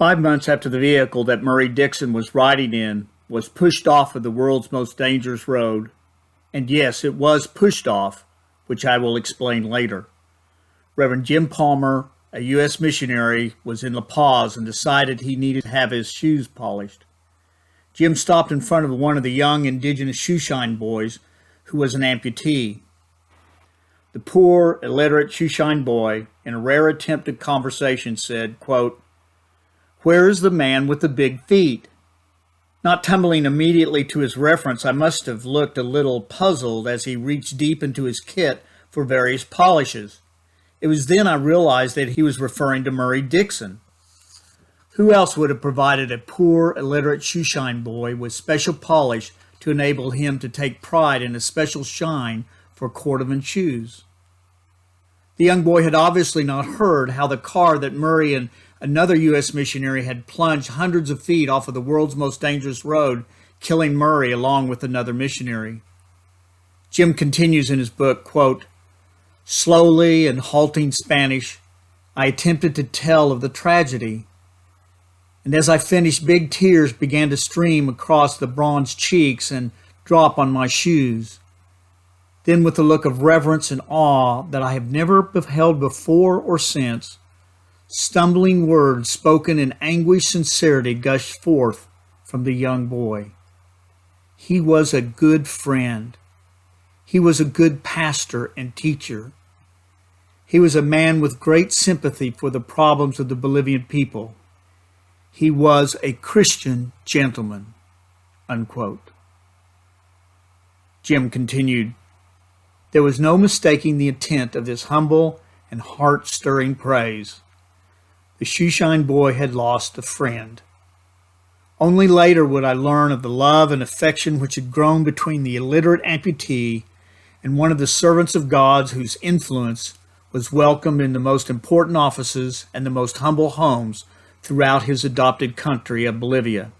5 months after the vehicle that Murray Dickson was riding in was pushed off of the world's most dangerous road, and yes, it was pushed off, which I will explain later. Reverend Jim Palmer, a U.S. missionary, was in La Paz and decided he needed to have his shoes polished. Jim stopped in front of one of the young indigenous shoeshine boys who was an amputee. The poor, illiterate shoeshine boy, in a rare attempt at conversation, said, quote, "Where is the man with the big feet?" Not tumbling immediately to his reference, I must have looked a little puzzled as he reached deep into his kit for various polishes. It was then I realized that he was referring to Murray Dickson. Who else would have provided a poor, illiterate shoeshine boy with special polish to enable him to take pride in a special shine for cordovan shoes? The young boy had obviously not heard how the car that Murray and another U.S. missionary had plunged hundreds of feet off of the world's most dangerous road, killing Murray along with another missionary. Jim continues in his book, quote, "Slowly and halting Spanish, I attempted to tell of the tragedy. And as I finished, big tears began to stream across the bronze cheeks and drop on my shoes. Then with a look of reverence and awe that I have never beheld before or since, stumbling words spoken in anguished sincerity gushed forth from the young boy. He was a good friend. He was a good pastor and teacher. He was a man with great sympathy for the problems of the Bolivian people. He was a Christian gentleman," unquote. Jim continued, "There was no mistaking the intent of this humble and heart-stirring praise. The shoeshine boy had lost a friend. Only later would I learn of the love and affection which had grown between the illiterate amputee and one of the servants of God whose influence was welcomed in the most important offices and the most humble homes throughout his adopted country of Bolivia.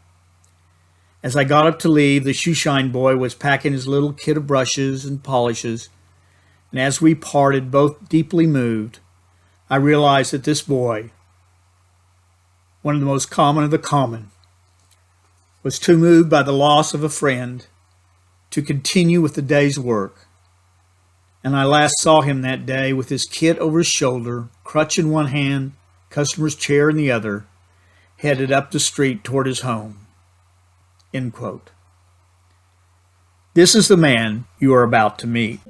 As I got up to leave, the shoeshine boy was packing his little kit of brushes and polishes, and as we parted, both deeply moved, I realized that this boy, one of the most common of the common, was too moved by the loss of a friend to continue with the day's work. And I last saw him that day with his kit over his shoulder, crutch in one hand, customer's chair in the other, headed up the street toward his home." End quote. This is the man you are about to meet.